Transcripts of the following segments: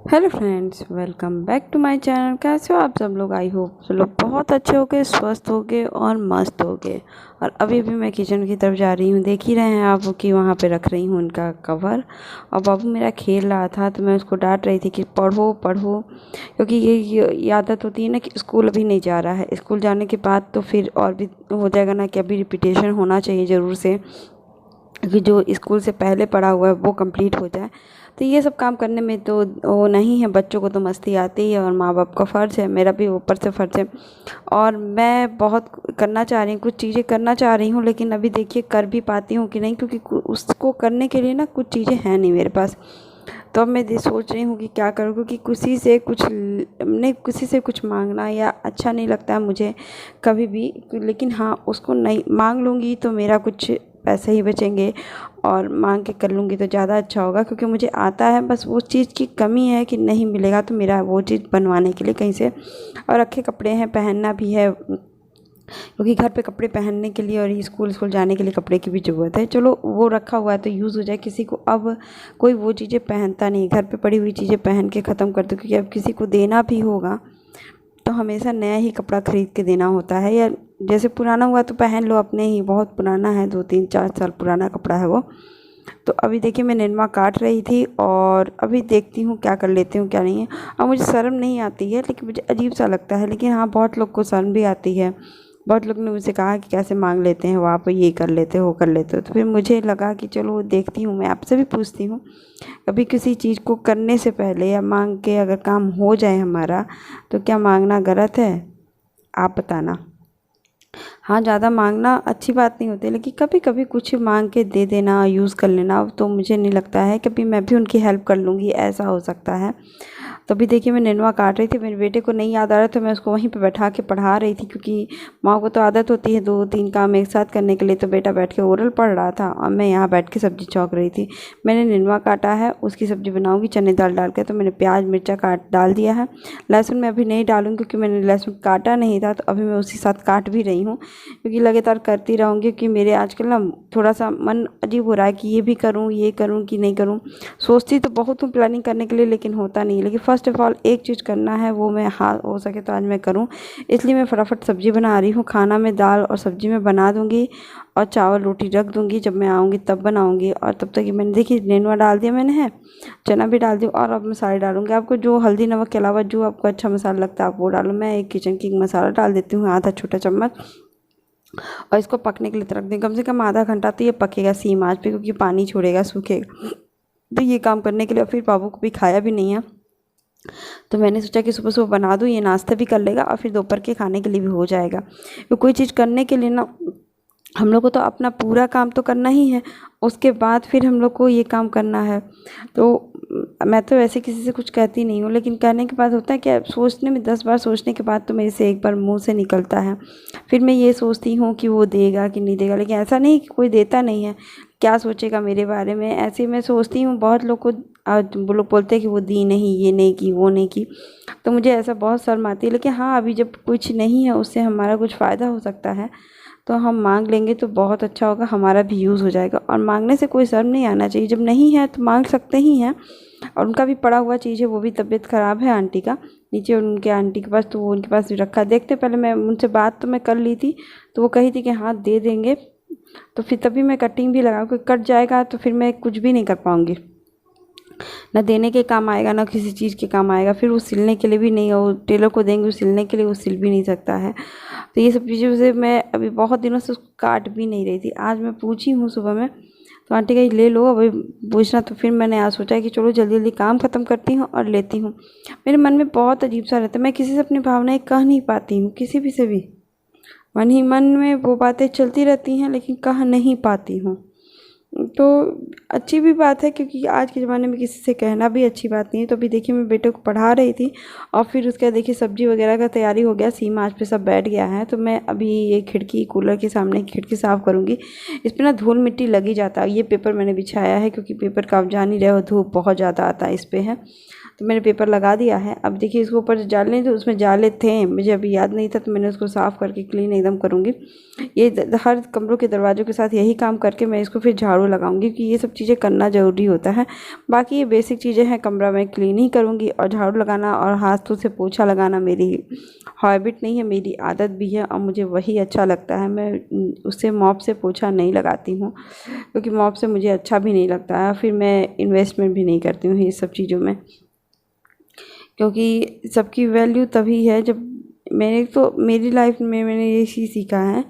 Hello friends, welcome back to my channel. कैसे हो आप सब लोग? आई होप सब लोग बहुत अच्छे होगे, स्वस्थ होगे और मस्त होगे। और अभी भी मैं किचन की तरफ जा रही हूँ। देख ही रहे हैं आप कि वहाँ पे रख रही हूँ उनका कवर। और बाबू मेरा खेल रहा था तो मैं उसको डांट रही थी कि पढ़ो पढ़ो, क्योंकि ये आदत होती है ना कि स्कूल अभी नहीं जा रहा है। स्कूल जाने के बाद तो फिर और भी हो जाएगा ना कि अभी रिपीटेशन होना चाहिए ज़रूर से, कि जो स्कूल से पहले पढ़ा हुआ है वो कंप्लीट हो जाए। तो ये सब काम करने में तो वो नहीं है, बच्चों को तो मस्ती आती है और माँ बाप का फ़र्ज़ है, मेरा भी ऊपर से फ़र्ज़ है। और मैं बहुत करना चाह रही हूँ, कुछ चीज़ें करना चाह रही हूँ, लेकिन अभी देखिए कर भी पाती हूँ कि नहीं, क्योंकि उसको करने के लिए ना कुछ चीज़ें हैं नहीं मेरे पास। तो अब मैं ये सोच रही हूँ कि क्या करूँ, क्योंकि किसी से कुछ मांगना या अच्छा नहीं लगता है मुझे कभी भी। लेकिन हाँ, उसको नहीं मांग लूँगी तो मेरा कुछ पैसे ही बचेंगे, और मांग के कर लूँगी तो ज़्यादा अच्छा होगा, क्योंकि मुझे आता है। बस वो चीज़ की कमी है कि नहीं मिलेगा तो मेरा वो चीज़ बनवाने के लिए कहीं से। और रखे कपड़े हैं, पहनना भी है, क्योंकि घर पे कपड़े पहनने के लिए और स्कूल जाने के लिए कपड़े की भी ज़रूरत है। चलो वो रखा हुआ है तो यूज़ हो जाए। किसी को अब कोई वो चीज़ें पहनता नहीं, घर पे पड़ी हुई चीज़ें पहन के ख़त्म कर दो, क्योंकि अब किसी को देना भी होगा तो हमेशा नया ही कपड़ा ख़रीद के देना होता है। या जैसे पुराना हुआ तो पहन लो अपने ही, बहुत पुराना है, 2 3 4 साल पुराना कपड़ा है वो। तो अभी देखिए मैं निरमा काट रही थी और अभी देखती हूँ क्या कर लेती हूँ क्या नहीं है। और मुझे शर्म नहीं आती है, लेकिन मुझे अजीब सा लगता है। लेकिन हाँ, बहुत लोग को शर्म भी आती है। बहुत लोग ने मुझसे कहा कि कैसे मांग लेते हैं वो, आप ये कर लेते हो वो कर लेते हो। तो फिर मुझे लगा कि चलो देखती हूँ, मैं आपसे भी पूछती हूँ। कभी किसी चीज़ को करने से पहले या मांग के अगर काम हो जाए हमारा, तो क्या मांगना गलत है? आप बताना। हाँ, ज़्यादा मांगना अच्छी बात नहीं होती, लेकिन कभी कभी कुछ मांग के दे देना, यूज़ कर लेना, तो मुझे नहीं लगता है। कभी मैं भी उनकी हेल्प कर लूँगी, ऐसा हो सकता है। तो अभी देखिए मैं नेनुआ काट रही थी, मेरे बेटे को नहीं याद आ रहा था, मैं उसको वहीं पे बैठा के पढ़ा रही थी, क्योंकि माँ को तो आदत होती है 2 3 काम एक साथ करने के लिए। तो बेटा बैठ के ओरल पढ़ रहा था और मैं यहाँ बैठ के सब्ज़ी चौंक रही थी। मैंने नेनुआ काटा है, उसकी सब्ज़ी बनाऊँगी चने दाल डाल के। तो मैंने प्याज मिर्चा काट डाल दिया है। लहसुन मैं अभी नहीं डालूँगी, क्योंकि मैंने लहसुन काटा नहीं था, तो अभी मैं उसी साथ काट भी रही हूँ, क्योंकि लगातार करती रहूँगी। क्योंकि मेरे आजकल ना थोड़ा सा मन अजीब हो रहा है कि ये करूँ कि नहीं करूँ। सोचती तो बहुत हूँ प्लानिंग करने के लिए, लेकिन होता नहीं। लेकिन फ़र्स्ट ऑफ़ ऑल एक चीज़ करना है, वो मैं हाँ हो सके तो आज मैं करूँ। इसलिए मैं फटाफट सब्ज़ी बना रही हूँ। खाना मैं दाल और सब्ज़ी में बना दूँगी और चावल रोटी रख दूँगी, जब मैं आऊँगी तब बनाऊँगी। और तब तक ये मैंने देखिए नेनुआ डाल दिया मैंने है, चना भी डाल दिया, और अब मसाले डालूँगी। आपको जो हल्दी नमक के अलावा जो आपको अच्छा मसाला लगता है आप वो डालो। मैं एक किचन किंग मसाला डाल देती हूँ, आधा छोटा चम्मच। और इसको पकने के लिए रख दें, कम से कम आधा घंटा तो ये पकेगा सेम आँच पे, क्योंकि पानी छोड़ेगा, सूखेगा। तो ये काम करने के लिए फिर बाबू को भी खाया भी नहीं है, तो मैंने सोचा कि सुबह सुबह बना दूँ, ये नाश्ता भी कर लेगा और फिर दोपहर के खाने के लिए भी हो जाएगा। तो कोई चीज़ करने के लिए ना हम लोग को तो अपना पूरा काम तो करना ही है, उसके बाद फिर हम लोग को ये काम करना है। तो मैं तो वैसे किसी से कुछ कहती नहीं हूँ, लेकिन कहने के बाद होता है क्या, सोचने में 10 बार सोचने के बाद तो मेरे से एक बार मुंह से निकलता है। फिर मैं ये सोचती हूँ कि वो देगा कि नहीं देगा, लेकिन ऐसा नहीं कि कोई देता नहीं है, क्या सोचेगा मेरे बारे में, ऐसे मैं सोचती हूँ। बहुत लोग को वो लोग बोलते हैं कि वो दी नहीं, ये नहीं की, वो नहीं की, तो मुझे ऐसा बहुत शर्म आती है। लेकिन हाँ, अभी जब कुछ नहीं है, उससे हमारा कुछ फ़ायदा हो सकता है, तो हम मांग लेंगे तो बहुत अच्छा होगा, हमारा भी यूज़ हो जाएगा। और मांगने से कोई शर्म नहीं आना चाहिए, जब नहीं है तो मांग सकते ही हैं। और उनका भी पड़ा हुआ चीज़ है, वो भी तबीयत ख़राब है आंटी का, नीचे उनके आंटी के पास, तो वो उनके पास भी रखा है। देखते पहले मैं उनसे बात तो मैं कर ली थी, तो वो कही थी कि हाँ दे देंगे, तो फिर तभी मैं कटिंग भी लगाऊँ, क्योंकि कट जाएगा तो फिर मैं कुछ भी नहीं कर पाऊँगी, ना देने के काम आएगा ना किसी चीज़ के काम आएगा। फिर वो सिलने के लिए भी नहीं, वो टेलर को देंगे वो सिलने के लिए, वो सिल भी नहीं सकता है। तो ये सब चीज़ों से मैं अभी बहुत दिनों से उसको काट भी नहीं रही थी। आज मैं पूछी हूँ सुबह में, तो आंटी कही ले लो, अभी पूछना। तो फिर मैंने आज सोचा कि चलो जल्दी जल्दी काम ख़त्म करती हूँ और लेती हूँ। मेरे मन में बहुत अजीब सा रहता है, मैं किसी से अपनी भावनाएं कह नहीं पाती हूँ, किसी भी से भी। मन ही मन में वो बातें चलती रहती हैं, लेकिन कह नहीं पाती हूँ। तो अच्छी भी बात है, क्योंकि आज के ज़माने में किसी से कहना भी अच्छी बात नहीं है। तो अभी देखिए मैं बेटे को पढ़ा रही थी, और फिर उसके बाद देखिए सब्ज़ी वगैरह का तैयारी हो गया, सीम आँच पे सब बैठ गया है। तो मैं अभी ये खिड़की, कूलर के सामने की खिड़की साफ़ करूँगी। इस पर ना धूल मिट्टी लगी जाता है। ये पेपर मैंने बिछाया है, क्योंकि पेपर का आप जान ही रहे हो, धूप बहुत ज़्यादा आता है इस पर है। तो मैंने पेपर लगा दिया है। अब देखिए इसको ऊपर से जाले, तो उसमें जाले थे, मुझे अभी याद नहीं था, तो मैंने उसको साफ़ करके क्लीन एकदम करूँगी। ये हर कमरों के दरवाज़ों के साथ यही काम करके मैं इसको फिर झाड़ू झाड़ू लगाऊंगी, क्योंकि ये सब चीज़ें करना ज़रूरी होता है। बाकी ये बेसिक चीज़ें हैं, कमरा मैं क्लीन ही करूँगी, और झाड़ू लगाना और हाथों से पोछा लगाना मेरी हैबिट नहीं है, मेरी आदत भी है और मुझे वही अच्छा लगता है। मैं उससे मॉप से पोछा नहीं लगाती हूँ, क्योंकि मॉप से मुझे अच्छा भी नहीं लगता है, फिर मैं इन्वेस्टमेंट भी नहीं करती हूँ ये सब चीज़ों में, क्योंकि सबकी वैल्यू तभी है जब मेरी लाइफ में मैंने ये चीज़ सीखा है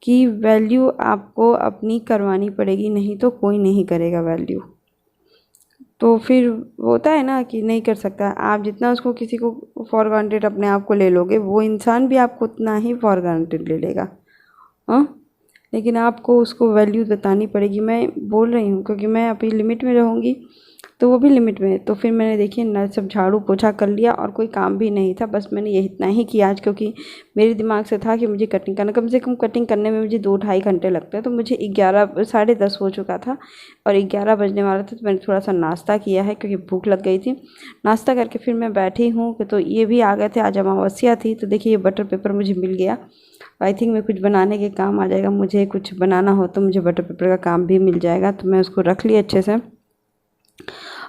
कि वैल्यू आपको अपनी करवानी पड़ेगी, नहीं तो कोई नहीं करेगा वैल्यू। तो फिर होता है ना कि नहीं कर सकता, आप जितना उसको किसी को फॉर ग्रांटेड अपने आप को ले लोगे, वो इंसान भी आपको उतना ही फॉर ग्रांटेड ले लेगा। हाँ, लेकिन आपको उसको वैल्यू बतानी पड़ेगी। मैं बोल रही हूँ क्योंकि मैं अपनी लिमिट में रहूँगी, तो वो भी लिमिट में है। तो फिर मैंने देखिए न सब झाड़ू पोछा कर लिया और कोई काम भी नहीं था, बस मैंने यही इतना ही किया आज, क्योंकि मेरे दिमाग से था कि मुझे कटिंग करना, कम से कम कटिंग करने में मुझे 2-2.5 घंटे लगते हैं। तो मुझे 11 साढ़े 10 हो चुका था और 11 बजने वाला था। तो मैंने थोड़ा सा नाश्ता किया है क्योंकि भूख लग गई थी। नाश्ता करके फिर मैं बैठी हूँ, तो ये भी आ गए थे, आज अमावस्या थी। तो देखिए ये बटर पेपर मुझे मिल गया, आई थिंक मैं कुछ बनाने के काम आ जाएगा। मुझे कुछ बनाना हो तो मुझे बटर पेपर का काम भी मिल जाएगा। तो मैं उसको रख ली अच्छे से,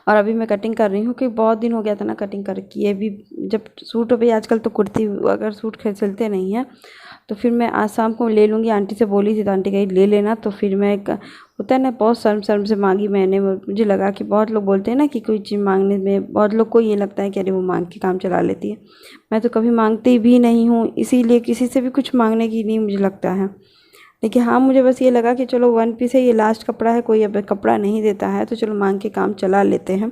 और अभी मैं कटिंग कर रही हूँ कि बहुत दिन हो गया था ना कटिंग कर किए भी। जब सूट हो भाई, आजकल तो कुर्ती अगर सूट सिलते नहीं हैं, तो फिर मैं आज शाम को ले लूँगी। आंटी से बोली थी तो आंटी कही ले लेना। तो फिर मैं होता है ना, बहुत शर्म से मांगी मैंने। मुझे लगा कि बहुत लोग बोलते हैं ना कि कोई चीज़ मांगने में बहुत लोग को ये लगता है कि अरे वो मांग के काम चला लेती है। मैं तो कभी मांगती भी नहीं हूँ, इसीलिए किसी से भी कुछ मांगने की नहीं मुझे लगता है। लेकिन हाँ, मुझे बस ये लगा कि चलो 1 पीस है, ये लास्ट कपड़ा है, कोई अब कपड़ा नहीं देता है, तो चलो मांग के काम चला लेते हैं।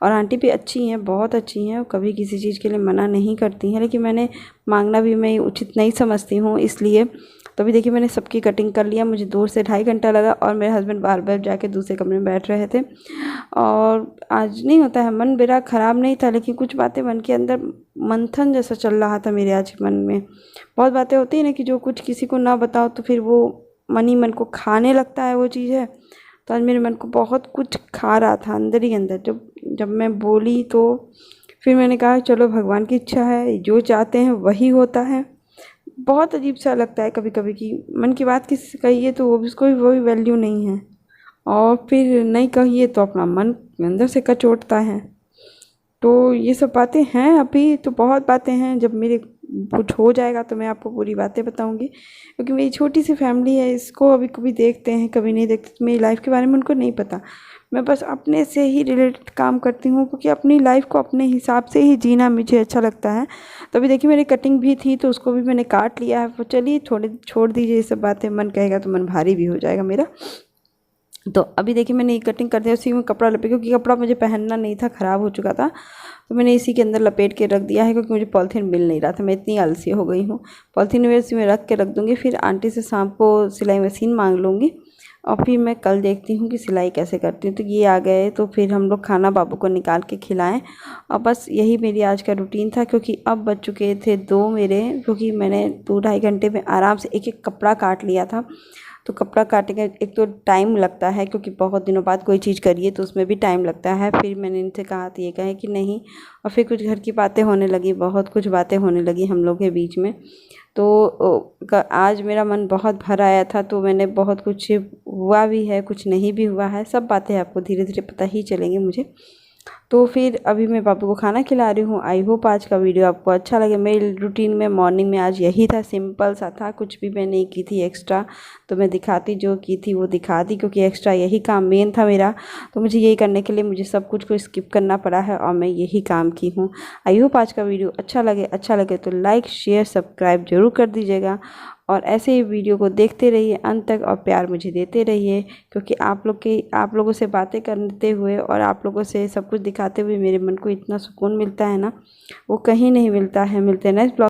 और आंटी भी अच्छी हैं, बहुत अच्छी हैं, कभी किसी चीज़ के लिए मना नहीं करती हैं। लेकिन मैंने मांगना भी मैं उचित नहीं समझती हूँ, इसलिए। तो अभी देखिए मैंने सबकी कटिंग कर लिया, मुझे 2 से 2.5 घंटा लगा, और मेरे हस्बैंड बार जाके दूसरे कमरे में बैठ रहे थे। और आज नहीं होता है, मन मेरा ख़राब नहीं था, लेकिन कुछ बातें मन के अंदर मंथन जैसा चल रहा था मेरे आज मन में। बहुत बातें होती हैं ना कि जो कुछ किसी को ना बताओ तो फिर वो मन ही मन को खाने लगता है, वो चीज़ है। तो आज मेरे मन को बहुत कुछ खा रहा था अंदर ही अंदर। जब मैं बोली तो फिर मैंने कहा चलो भगवान की इच्छा है, जो चाहते हैं वही होता है। बहुत अजीब सा लगता है कभी कभी कि मन की बात किसी से कहिए तो वो भी वैल्यू नहीं है, और फिर नहीं कहिए तो अपना मन अंदर से कचोटता है। तो ये सब बातें हैं, अभी तो बहुत बातें हैं। जब मेरे कुछ हो जाएगा तो मैं आपको पूरी बातें बताऊंगी, क्योंकि मेरी छोटी सी फैमिली है, इसको अभी कभी देखते हैं कभी नहीं देखते, तो मेरी लाइफ के बारे में उनको नहीं पता। मैं बस अपने से ही रिलेटेड काम करती हूँ, क्योंकि अपनी लाइफ को अपने हिसाब से ही जीना मुझे अच्छा लगता है। तो अभी देखिए मेरी कटिंग भी थी तो उसको भी मैंने काट लिया है। तो चलिए छोड़ दीजिए ये सब बातें, मन कहेगा तो मन भारी भी हो जाएगा मेरा। तो अभी देखिए मैंने ये कटिंग कर दिया, उसी में कपड़ा लपेट, क्योंकि कपड़ा मुझे पहनना नहीं था, ख़राब हो चुका था। तो मैंने इसी के अंदर लपेट के रख दिया है, क्योंकि मुझे पॉलीथीन मिल नहीं रहा था। मैं इतनी आलसी हो गई हूँ। पॉलीथीन में इसी में रख के रख दूँगी, फिर आंटी से शाम को सिलाई मशीन मांग लूँगी, और फिर मैं कल देखती हूँ कि सिलाई कैसे करती हूँ। तो ये आ गए तो फिर हम लोग खाना बाबू को निकाल के खिलाएं, और बस यही मेरी आज का रूटीन था। क्योंकि अब बज चुके थे 2 मेरे, क्योंकि मैंने 2-2.5 घंटे में आराम से एक कपड़ा काट लिया था। तो कपड़ा काटेंगे, एक तो टाइम लगता है, क्योंकि बहुत दिनों बाद कोई चीज़ करिए तो उसमें भी टाइम लगता है। फिर मैंने इनसे कहा तो ये कहे कि नहीं, और फिर कुछ घर की बातें होने लगी, बहुत कुछ बातें होने लगी हम लोग के बीच में। तो आज मेरा मन बहुत भर आया था, तो मैंने बहुत कुछ हुआ भी है, कुछ नहीं भी हुआ है, सब बातें आपको धीरे धीरे पता ही चलेंगी मुझे। तो फिर अभी मैं बाबू को खाना खिला रही हूँ। आई होप आज का वीडियो आपको अच्छा लगे। मेरी रूटीन में मॉर्निंग में आज यही था, सिंपल सा था, कुछ भी मैं नहीं की थी एक्स्ट्रा। तो मैं दिखाती जो की थी वो दिखा दी, क्योंकि एक्स्ट्रा यही काम मेन था मेरा। तो मुझे यही करने के लिए मुझे सब कुछ को स्किप करना पड़ा है, और मैं यही काम की हूँ। आई होप आज का वीडियो अच्छा लगे तो लाइक शेयर सब्सक्राइब जरूर कर दीजिएगा, और ऐसे ही वीडियो को देखते रहिए अंत तक, और प्यार मुझे देते रहिए। क्योंकि आप लोगों से बातें करते हुए और आप लोगों से सब कुछ दिखाते हुए मेरे मन को इतना सुकून मिलता है ना, वो कहीं नहीं मिलता है। मिलते हैं नेक्स्ट ब्लॉग।